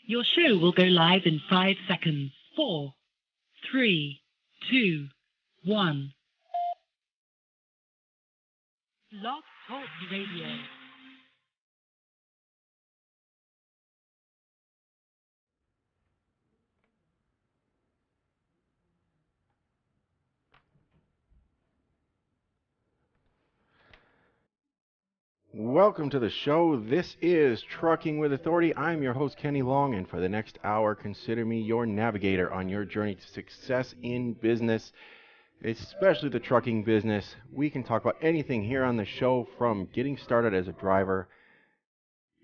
Your show will go live in 5 seconds. 4, 3, 2, 1. Blog Talk Radio. Welcome to the show. This is Trucking with Authority. I'm your host, Kenny Long, and for the next hour, consider me your navigator on your journey to success in business, especially the trucking business. We can talk about anything here on the show, from getting started as a driver,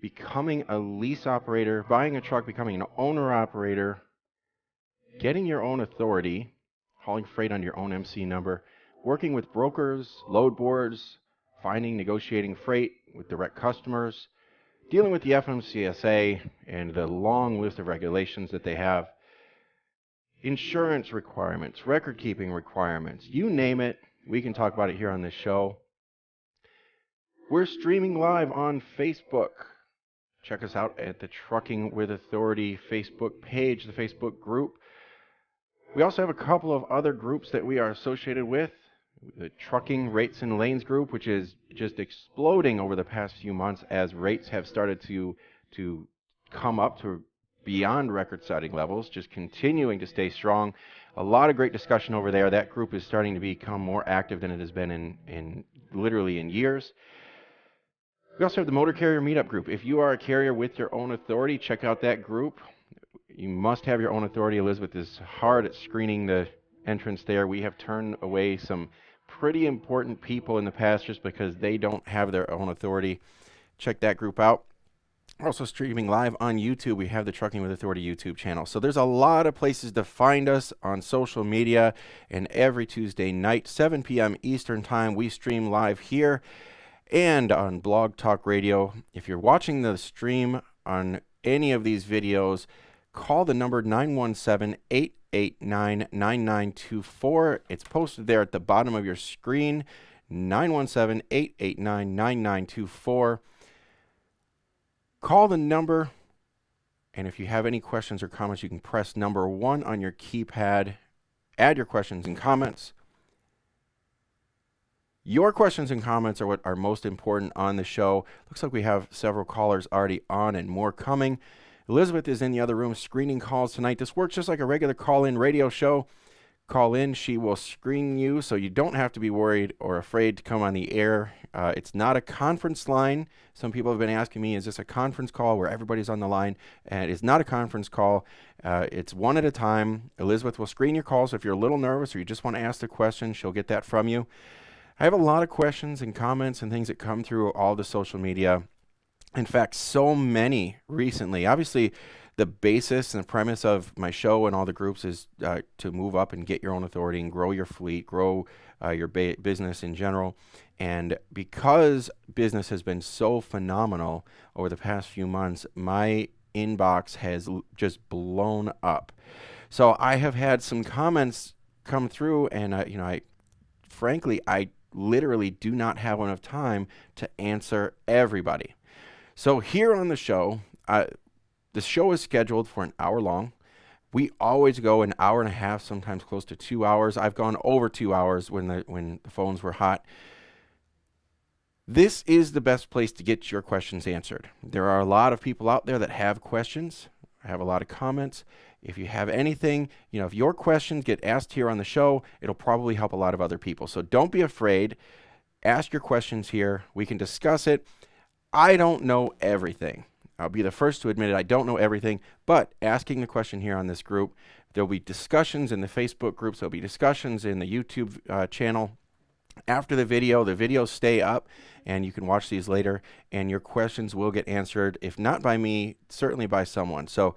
becoming a lease operator, buying a truck, becoming an owner-operator, getting your own authority, hauling freight under your own MC number, working with brokers, load boards, finding, negotiating freight with direct customers, dealing with the FMCSA and the long list of regulations that they have, insurance requirements, record-keeping requirements, you name it, we can talk about it here on this show. We're streaming live on Facebook. Check us out at the Trucking with Authority Facebook page, the Facebook group. We also have a couple of other groups that we are associated with. The Trucking Rates and Lanes group, which is just exploding over the past few months as rates have started to come up to beyond record-setting levels, just continuing to stay strong. A lot of great discussion over there. That group is starting to become more active than it has been in literally in years. We also have the Motor Carrier Meetup group. If you are a carrier with your own authority, check out that group. You must have your own authority. Elizabeth is hard at screening the entrance there. We have turned away some pretty important people in the past just because they don't have their own authority. Check that group out. We're also streaming live on YouTube. We have the Trucking with Authority YouTube channel. So there's a lot of places to find us on social media, and every Tuesday night, 7 p.m. Eastern Time, we stream live here and on Blog Talk Radio. If you're watching the stream on any of these videos, call the number 917-889-9924. It's posted there at the bottom of your screen, 917-889-9924. Call the number, and if you have any questions or comments, you can press number 1 on your keypad. Add your questions and comments. Your questions and comments are what are most important on the show. Looks like we have several callers already on and more coming. Elizabeth is in the other room screening calls tonight. This works just like a regular call-in radio show. Call in, she will screen you, so you don't have to be worried or afraid to come on the air. It's not a conference line. Some people have been asking me, is this a conference call where everybody's on the line? And it's not a conference call. It's one at a time. Elizabeth will screen your calls. So if you're a little nervous or you just want to ask the question, she'll get that from you. I have a lot of questions and comments and things that come through all the social media. In fact, so many recently. Obviously, the basis and the premise of my show and all the groups is to move up and get your own authority and grow your fleet, grow your business in general. And because business has been so phenomenal over the past few months, my inbox has just blown up. So I have had some comments come through, and I literally do not have enough time to answer everybody. So here on the show, the show is scheduled for an hour long. We always go an hour and a half, sometimes close to 2 hours. I've gone over 2 hours when the phones were hot. This is the best place to get your questions answered. There are a lot of people out there that have questions, have a lot of comments. If you have anything, if your questions get asked here on the show, it'll probably help a lot of other people. So don't be afraid. Ask your questions here. We can discuss it. I don't know everything. I'll be the first to admit it. I don't know everything, but asking the question here on this group, there'll be discussions in the Facebook groups. There'll be discussions in the YouTube channel. After the videos stay up, and you can watch these later, and your questions will get answered, if not by me, certainly by someone. So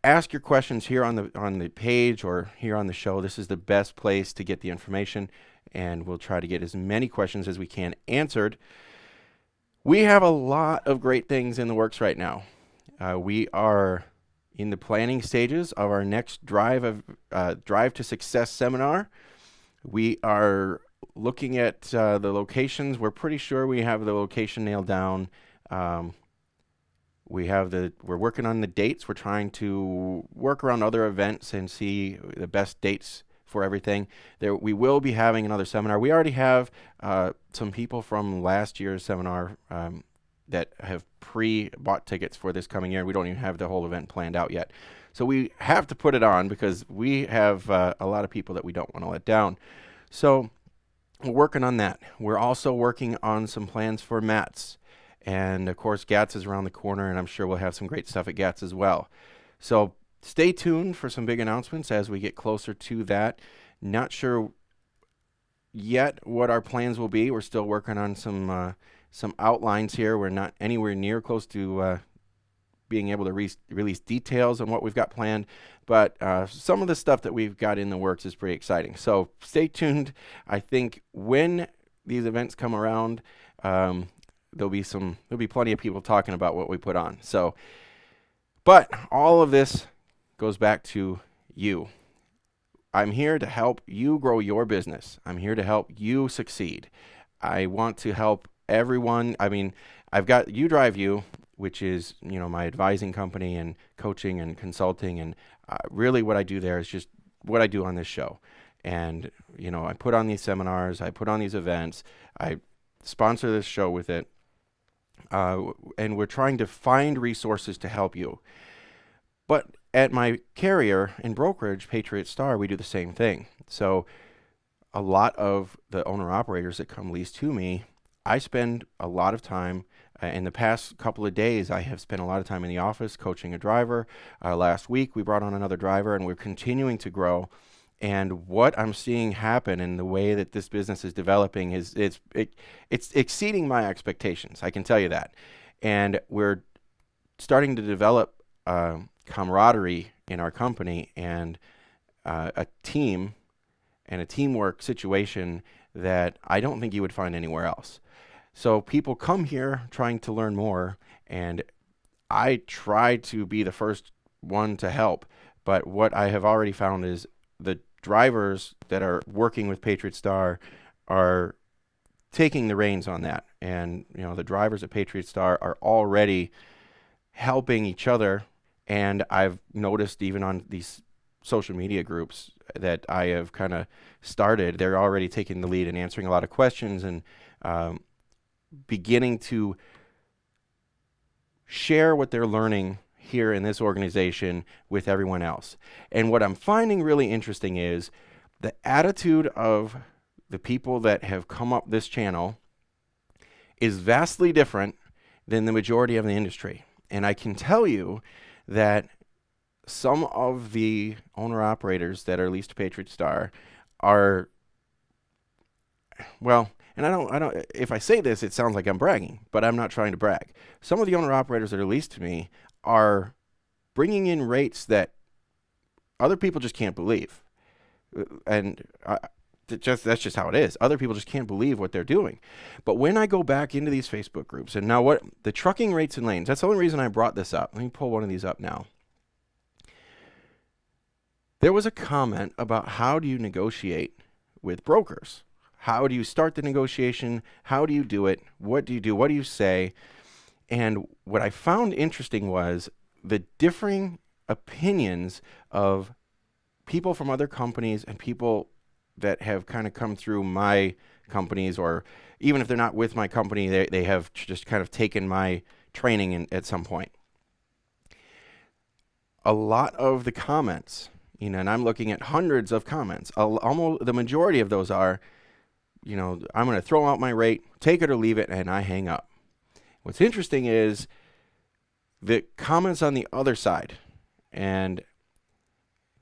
ask your questions here on the page or here on the show. This is the best place to get the information, and we'll try to get as many questions as we can answered. We have a lot of great things in the works right now. We are in the planning stages of our next Drive to Success seminar. We are looking at the locations. We're pretty sure we have the location nailed down. We're working on the dates. We're trying to work around other events and see the best dates for everything. We will be having another seminar. We already have some people from last year's seminar that have pre-bought tickets for this coming year. We don't even have the whole event planned out yet. So we have to put it on because we have a lot of people that we don't want to let down. So we're working on that. We're also working on some plans for Mats. And of course, GATS is around the corner, and I'm sure we'll have some great stuff at GATS as well. So stay tuned for some big announcements as we get closer to that. Not sure yet what our plans will be. We're still working on some outlines here. We're not anywhere near close to being able to release details on what we've got planned, but some of the stuff that we've got in the works is pretty exciting. So stay tuned. I think when these events come around, there'll be plenty of people talking about what we put on. So, but all of this goes back to you. I'm here to help you grow your business. I'm here to help you succeed. I want to help everyone. I mean, I've got You Drive You, which is, my advising company and coaching and consulting. And really what I do there is just what I do on this show. And, I put on these seminars, I put on these events, I sponsor this show with it. And we're trying to find resources to help you. But at my carrier and brokerage, Patriot Star, we do the same thing. So a lot of the owner-operators that come lease to me, I spend a lot of time. In the past couple of days, I have spent a lot of time in the office coaching a driver. Last week, we brought on another driver, and we're continuing to grow. And what I'm seeing happen in the way that this business is developing it's exceeding my expectations. I can tell you that. And we're starting to develop camaraderie in our company and a team and a teamwork situation that I don't think you would find anywhere else. So people come here trying to learn more, and I try to be the first one to help. But what I have already found is the drivers that are working with Patriot Star are taking the reins on that. And, the drivers at Patriot Star are already helping each other. And I've noticed even on these social media groups that I have kind of started, they're already taking the lead and answering a lot of questions and beginning to share what they're learning here in this organization with everyone else. And what I'm finding really interesting is the attitude of the people that have come up this channel is vastly different than the majority of the industry. And I can tell you that some of the owner-operators that are leased to Patriot Star are, well, and I don't, if I say this, it sounds like I'm bragging, but I'm not trying to brag. Some of the owner-operators that are leased to me are bringing in rates that other people just can't believe. And that's just how it is. Other people just can't believe what they're doing. But when I go back into these Facebook groups, and now what the trucking rates and lanes, that's the only reason I brought this up. Let me pull one of these up now. There was a comment about how do you negotiate with brokers? How do you start the negotiation? How do you do it? What do you do? What do you say? And what I found interesting was the differing opinions of people from other companies and people that have kind of come through my companies, or even if they're not with my company, they have just kind of taken my training at some point. A lot of the comments, and I'm looking at hundreds of comments, almost the majority of those are, I'm going to throw out my rate, take it or leave it, and I hang up. What's interesting is the comments on the other side, and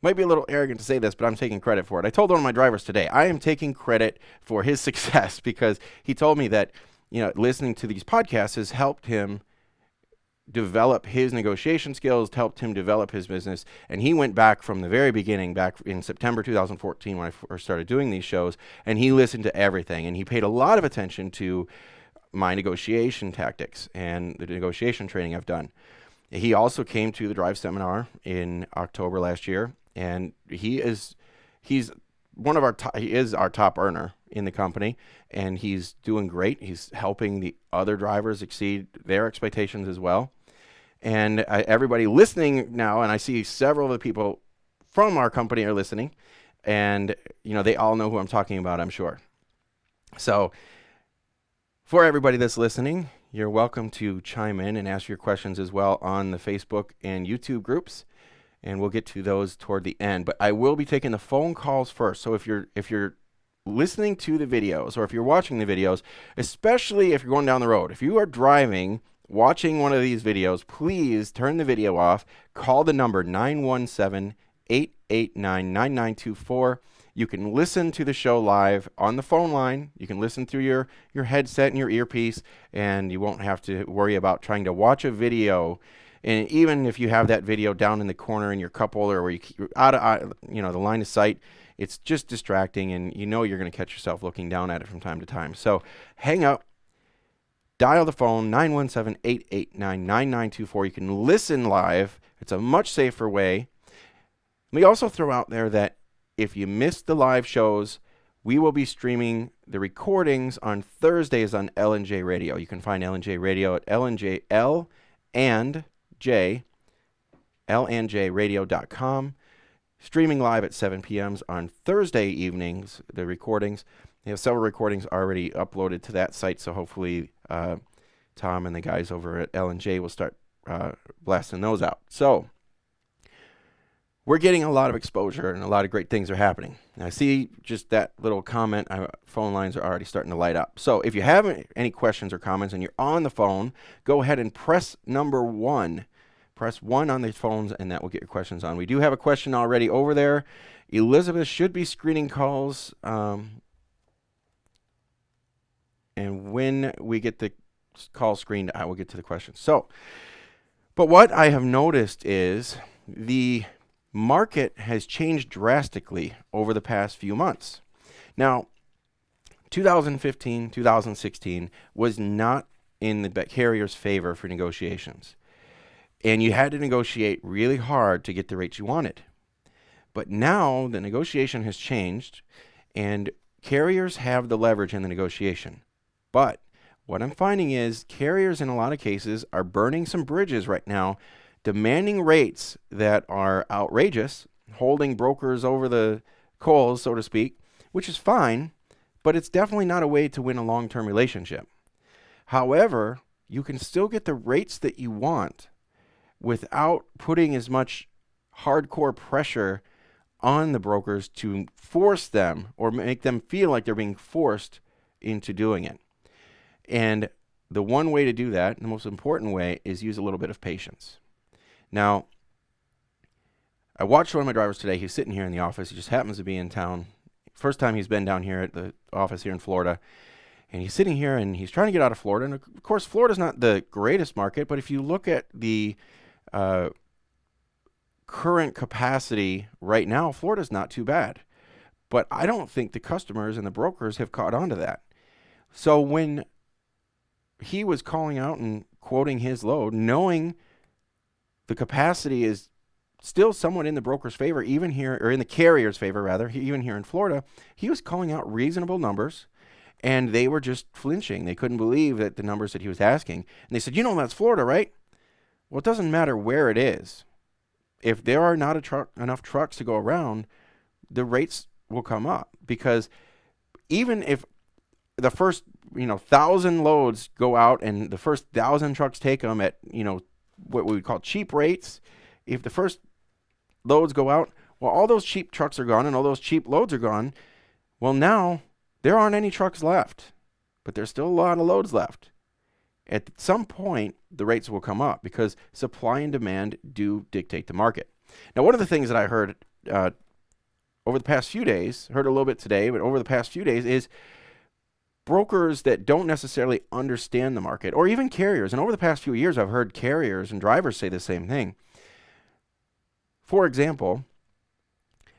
might be a little arrogant to say this, but I'm taking credit for it. I told one of my drivers today, I am taking credit for his success because he told me that, listening to these podcasts has helped him develop his negotiation skills, helped him develop his business. And he went back from the very beginning, back in September 2014 when I first started doing these shows, and he listened to everything. And he paid a lot of attention to my negotiation tactics and the negotiation training I've done. He also came to the Drive Seminar in October last year, and he's one of he is our top earner in the company, and he's doing great. He's helping the other drivers exceed their expectations as well. And everybody listening now, and I see several of the people from our company are listening, and they all know who I'm talking about, I'm sure. So for everybody that's listening, you're welcome to chime in and ask your questions as well on the Facebook and YouTube groups, and we'll get to those toward the end. But I will be taking the phone calls first. So if you're listening to the videos, or if you're watching the videos, especially if you're going down the road, if you are driving, watching one of these videos, please turn the video off. Call the number 917-889-9924. You can listen to the show live on the phone line. You can listen through your headset and your earpiece, and you won't have to worry about trying to watch a video. And even if you have that video down in the corner in your cup holder, where you're out of the line of sight, it's just distracting, and you're going to catch yourself looking down at it from time to time. So hang up, dial the phone, 917-889-9924. You can listen live. It's a much safer way. Let me also throw out there that if you missed the live shows, we will be streaming the recordings on Thursdays on L&J Radio. You can find L&J Radio at LandJradio.com. Streaming live at 7 p.m. on Thursday evenings, the recordings. They have several recordings already uploaded to that site, so hopefully Tom and the guys over at L&J will start blasting those out. So we're getting a lot of exposure, and a lot of great things are happening. And I see just that little comment. Phone lines are already starting to light up. So if you have any questions or comments and you're on the phone, go ahead and press number 1. Press 1 on the phones, and that will get your questions on. We do have a question already over there. Elizabeth should be screening calls. And when we get the call screened, I will get to the questions. But what I have noticed is the market has changed drastically over the past few months. Now, 2015, 2016 was not in the carrier's favor for negotiations. And you had to negotiate really hard to get the rates you wanted. But now the negotiation has changed, and carriers have the leverage in the negotiation. But what I'm finding is carriers in a lot of cases are burning some bridges right now, demanding rates that are outrageous, holding brokers over the coals, so to speak, which is fine, but it's definitely not a way to win a long-term relationship. However, you can still get the rates that you want without putting as much hardcore pressure on the brokers to force them or make them feel like they're being forced into doing it. And the one way to do that, the most important way, is use a little bit of patience. Now, I watched one of my drivers today. He's sitting here in the office. He just happens to be in town. First time he's been down here at the office here in Florida. And he's sitting here, and he's trying to get out of Florida. And, of course, Florida's not the greatest market, but if you look at the current capacity right now, Florida's not too bad. But I don't think the customers and the brokers have caught on to that. So when he was calling out and quoting his load, knowing the capacity is still somewhat in the broker's favor, even here, or in the carrier's favor rather, even here in Florida, he was calling out reasonable numbers, and they were just flinching. They couldn't believe that the numbers that he was asking. And they said, that's Florida, right? Well, it doesn't matter where it is. If there are not enough trucks to go around, the rates will come up, because even if the first 1,000 loads go out and the first 1,000 trucks take them at what we would call cheap rates, if the first loads go out, well, all those cheap trucks are gone and all those cheap loads are gone. Well, now there aren't any trucks left, but there's still a lot of loads left. At some point, the rates will come up because supply and demand do dictate the market. Now, one of the things that I heard over the past few days, heard a little bit today, but over the past few days, is brokers that don't necessarily understand the market, or even carriers. And over the past few years, I've heard carriers and drivers say the same thing. For example,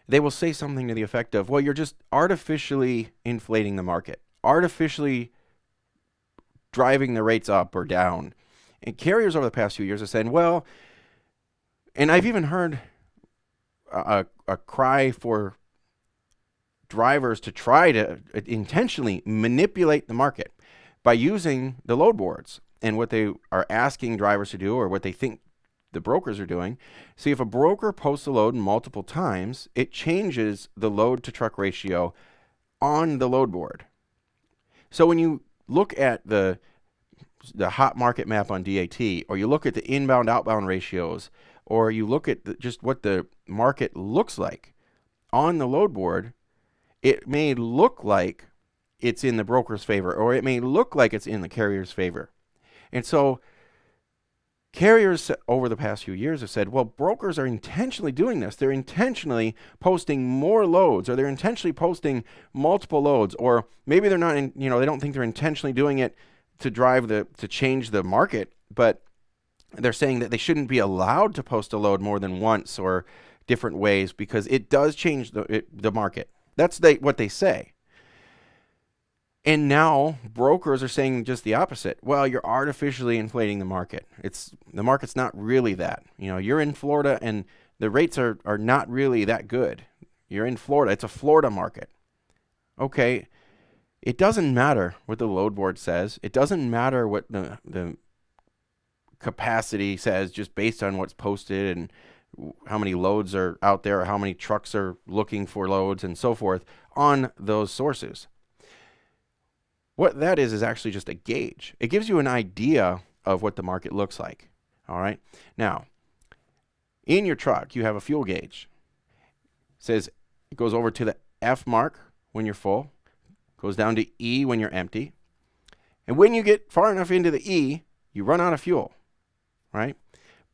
they will say something to the effect of, well, you're just artificially inflating the market, artificially driving the rates up or down. And carriers over the past few years are saying, well, and I've even heard a cry for drivers to try to intentionally manipulate the market by using the load boards and what they are asking drivers to do, or what they think the brokers are doing. See, if a broker posts a load multiple times, it changes the load to truck ratio on the load board. So when you look at the hot market map on DAT, or you look at the inbound outbound ratios, or you look at just what the market looks like on the load board, it may look like it's in the broker's favor, or it may look like it's in the carrier's favor. And so carriers over the past few years have said, well, brokers are intentionally doing this. They're intentionally posting more loads, or they're intentionally posting multiple loads, or maybe they're not, they don't think they're intentionally doing it to to change the market, but they're saying that they shouldn't be allowed to post a load more than once or different ways because it does change the market. That's what they say. And now brokers are saying just the opposite. Well, you're artificially inflating the market. The market's not really that. You're in Florida and the rates are not really that good. You're in Florida. It's a Florida market. Okay. It doesn't matter what the load board says. It doesn't matter what the capacity says just based on what's posted and how many loads are out there, or how many trucks are looking for loads and so forth on those sources. What that is actually just a gauge. It gives you an idea of what the market looks like. All right. Now, in your truck, you have a fuel gauge. It says it goes over to the F mark when you're full, goes down to E when you're empty. And when you get far enough into the E, you run out of fuel, right?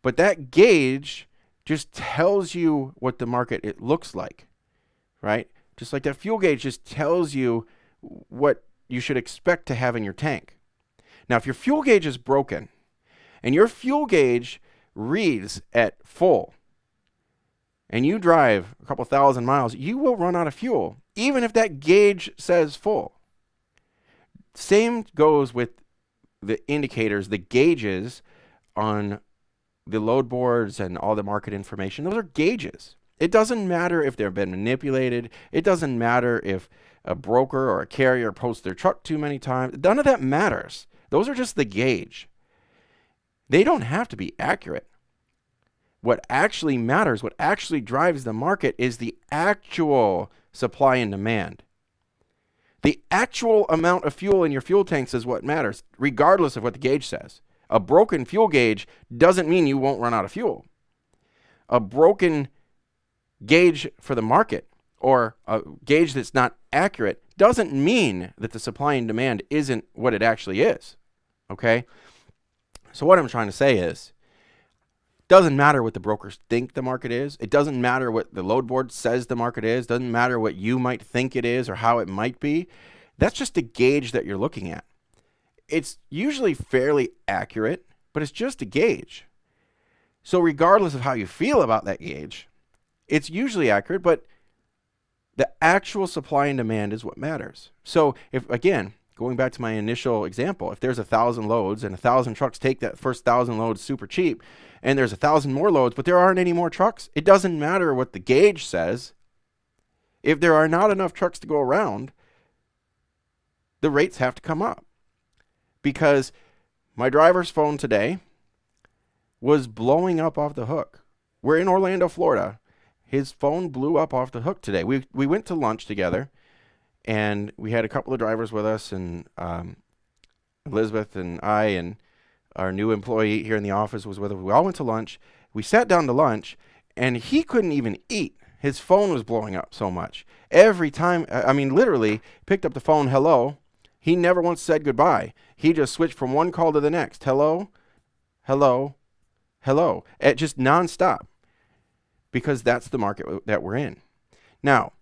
But that gauge just tells you what the market it looks like, right? Just like that fuel gauge just tells you what you should expect to have in your tank. Now, if your fuel gauge is broken and your fuel gauge reads at full and you drive a couple thousand miles, you will run out of fuel, even if that gauge says full. Same goes with the indicators, the gauges on the load boards and all the market information. Those are gauges. It doesn't matter if they've been manipulated. It doesn't matter if a broker or a carrier posts their truck too many times. None of that matters. Those are just the gauge. They don't have to be accurate. What actually matters, what actually drives the market, is the actual supply and demand. The actual amount of fuel in your fuel tanks is what matters, regardless of what the gauge says. A broken fuel gauge doesn't mean you won't run out of fuel. A broken gauge for the market, or a gauge that's not accurate, doesn't mean that the supply and demand isn't what it actually is. Okay? So what I'm trying to say is, it doesn't matter what the brokers think the market is. It doesn't matter what the load board says the market is. It doesn't matter what you might think it is or how it might be. That's just a gauge that you're looking at. It's usually fairly accurate, but it's just a gauge. So regardless of how you feel about that gauge, it's usually accurate, but the actual supply and demand is what matters. So if, again, going back to my initial example, if there's 1,000 loads and 1,000 trucks take that first 1,000 loads super cheap, and there's 1,000 more loads, but there aren't any more trucks, it doesn't matter what the gauge says. If there are not enough trucks to go around, the rates have to come up. Because my driver's phone today was blowing up off the hook. We're in Orlando, Florida. His phone blew up off the hook today. We went to lunch together, and we had a couple of drivers with us, and Elizabeth and I and our new employee here in the office was with us. We all went to lunch. We sat down to lunch, and he couldn't even eat. His phone was blowing up so much. Every time, literally, picked up the phone, hello. He never once said goodbye. He just switched from one call to the next. Hello, hello, hello. Just nonstop. Because that's the market that we're in. Now,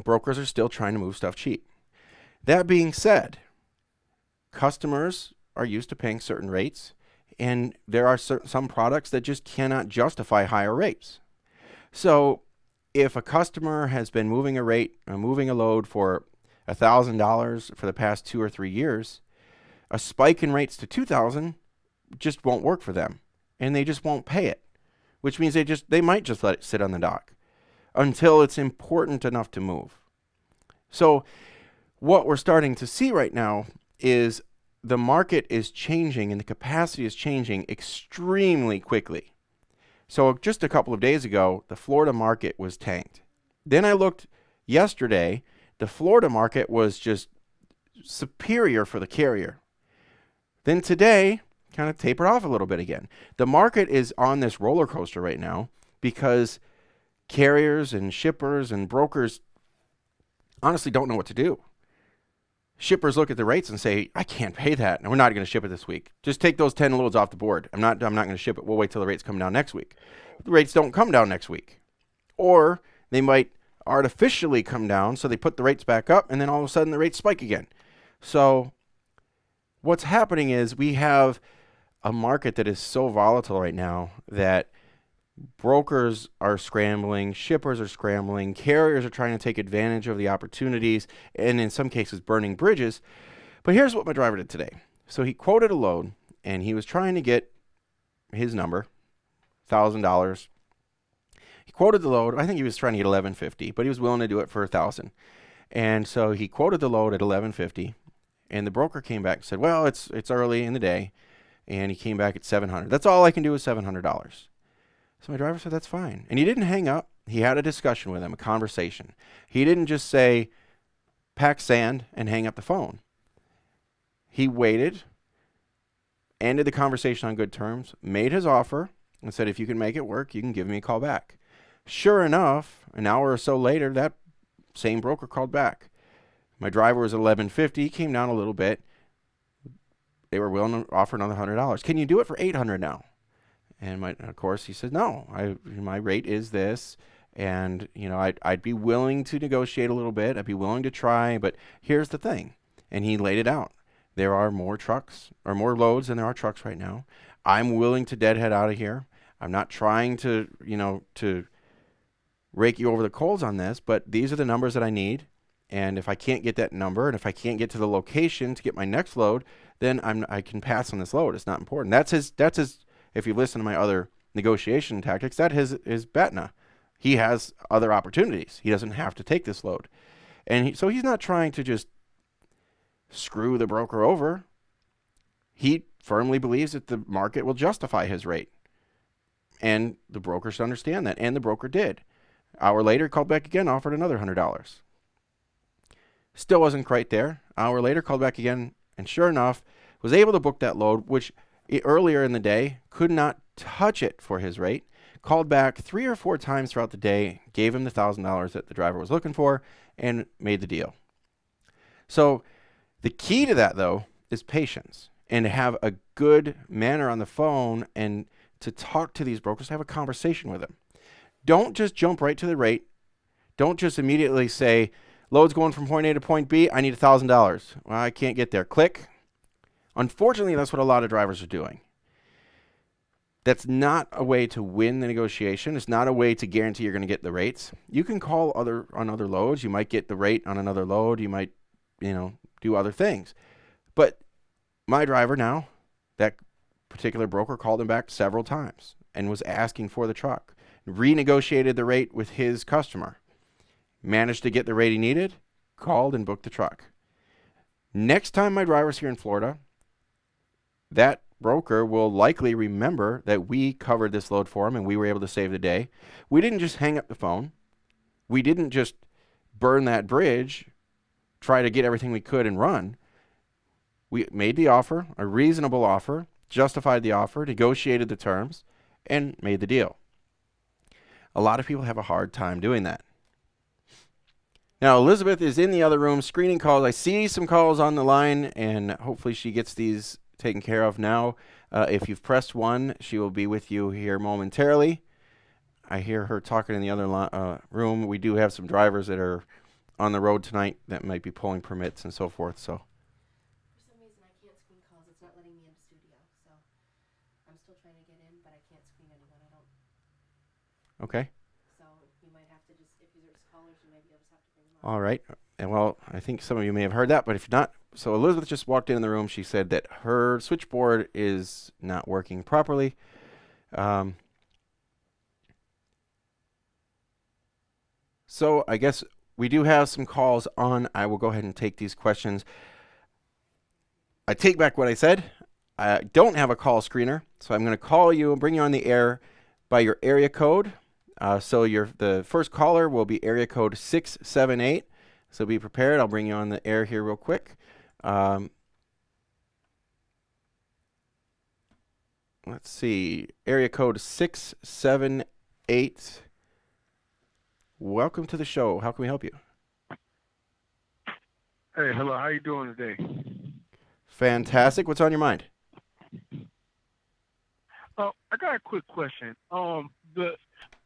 brokers are still trying to move stuff cheap. That being said, customers are used to paying certain rates, and there are some products that just cannot justify higher rates. So if a customer has been moving a load for $1,000 for the past 2 or 3 years, a spike in rates to $2,000 just won't work for them, and they just won't pay it, which means they might just let it sit on the dock until it's important enough to move. So what we're starting to see right now is the market is changing and the capacity is changing extremely quickly. So just a couple of days ago, the Florida market was tanked. Then I looked yesterday, the Florida market was just superior for the carrier. Then today, kind of tapered off a little bit again. The market is on this roller coaster right now because carriers and shippers and brokers honestly don't know what to do. Shippers look at the rates and say, I can't pay that, and we're not going to ship it this week. Just take those 10 loads off the board. I'm not going to ship it. We'll wait till the rates come down next week. The rates don't come down next week. Or they might artificially come down, so they put the rates back up, and then all of a sudden the rates spike again. So what's happening is we have a market that is so volatile right now that brokers are scrambling, shippers are scrambling, carriers are trying to take advantage of the opportunities, and in some cases burning bridges. But here's what my driver did today. So he quoted a load, and he was trying to get his number, $1,000. He quoted the load. I think he was trying to get $1,150, but he was willing to do it for $1,000. And so he quoted the load at $1,150, and the broker came back and said, well, it's early in the day, and he came back at $700. That's all I can do is $700. So my driver said, that's fine. And he didn't hang up. He had a discussion with him, a conversation. He didn't just say, pack sand and hang up the phone. He waited, ended the conversation on good terms, made his offer, and said, if you can make it work, you can give me a call back. Sure enough, an hour or so later, that same broker called back. My driver was $1,150. He came down a little bit. They were willing to offer another $100. Can you do it for $800 now? And of course, he said, no, my rate is this. And, I'd be willing to negotiate a little bit. I'd be willing to try. But here's the thing. And he laid it out. There are more trucks or more loads than there are trucks right now. I'm willing to deadhead out of here. I'm not trying to rake you over the coals on this, but these are the numbers that I need. And if I can't get that number, and if I can't get to the location to get my next load, then I can pass on this load. It's not important. That's his. If you listen to my other negotiation tactics, that is BATNA. He has other opportunities. He doesn't have to take this load. And so he's not trying to just screw the broker over. He firmly believes that the market will justify his rate. And the broker should understand that. And the broker did. Hour later, called back again, offered another $100. Still wasn't quite there. Hour later, called back again, and sure enough, was able to book that load, which earlier in the day could not touch it for his rate. Called back 3 or 4 times throughout the day, gave him the $1,000 that the driver was looking for, and made the deal. So the key to that, though, is patience, and to have a good manner on the phone, and to talk to these brokers, to have a conversation with them. Don't just jump right to the rate. Don't just immediately say, load's going from point A to point B, I need $1,000. Well, I can't get there. Click. Unfortunately, that's what a lot of drivers are doing. That's not a way to win the negotiation. It's not a way to guarantee you're going to get the rates. You can call on other loads. You might get the rate on another load. You might, do other things. But my driver now, that particular broker called him back several times and was asking for the truck. Renegotiated the rate with his customer. Managed to get the rate he needed. Called and booked the truck. Next time my driver's here in Florida, that broker will likely remember that we covered this load for him and we were able to save the day. We didn't just hang up the phone. We didn't just burn that bridge, try to get everything we could and run. We made the offer, a reasonable offer, justified the offer, negotiated the terms, and made the deal. A lot of people have a hard time doing that. Now, Elizabeth is in the other room screening calls. I see some calls on the line, and hopefully she gets these taken care of now. If you've pressed 1, she will be with you here momentarily. I hear her talking in the other room. We do have some drivers that are on the road tonight that might be pulling permits and so forth. So. For some reason, I can't screen calls. It's not letting me into studio. So I'm still trying to get in, but I can't screen anyone. I don't. Okay. So you might have to just, if there's callers, you might be able to have to bring them on. All right. And well, I think some of you may have heard that, but if not, so Elizabeth just walked in the room. She said that her switchboard is not working properly. So I guess we do have some calls on. I will go ahead and take these questions. I take back what I said. I don't have a call screener, so I'm going to call you and bring you on the air by your area code. So the first caller will be area code 678. So be prepared. I'll bring you on the air here real quick. Let's see. Area code 678. Welcome to the show. How can we help you? Hey, hello. How you doing today? Fantastic. What's on your mind? I got a quick question.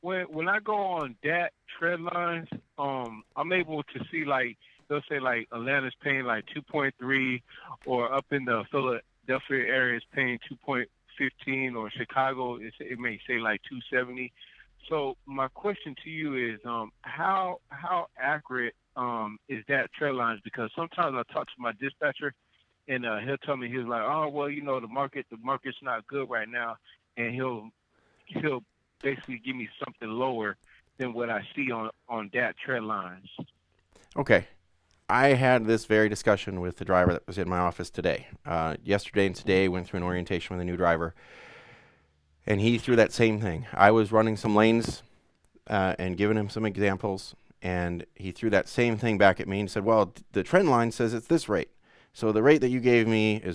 When I go on that tread lines, I'm able to see like they'll say like Atlanta's paying like 2.3, or up in the Philadelphia area is paying 2.15, or Chicago it may say like 270. So my question to you is, how accurate is that tread lines? Because sometimes I talk to my dispatcher, and he'll tell me, he's like, oh well, the market's not good right now, and he'll basically give me something lower than what I see on that tread lines. Okay. I had this very discussion with the driver that was in my office today. Yesterday and today went through an orientation with a new driver, and he threw that same thing. I was running some lanes and giving him some examples, and he threw that same thing back at me and said, well, the trend line says it's this rate. So the rate that you gave me is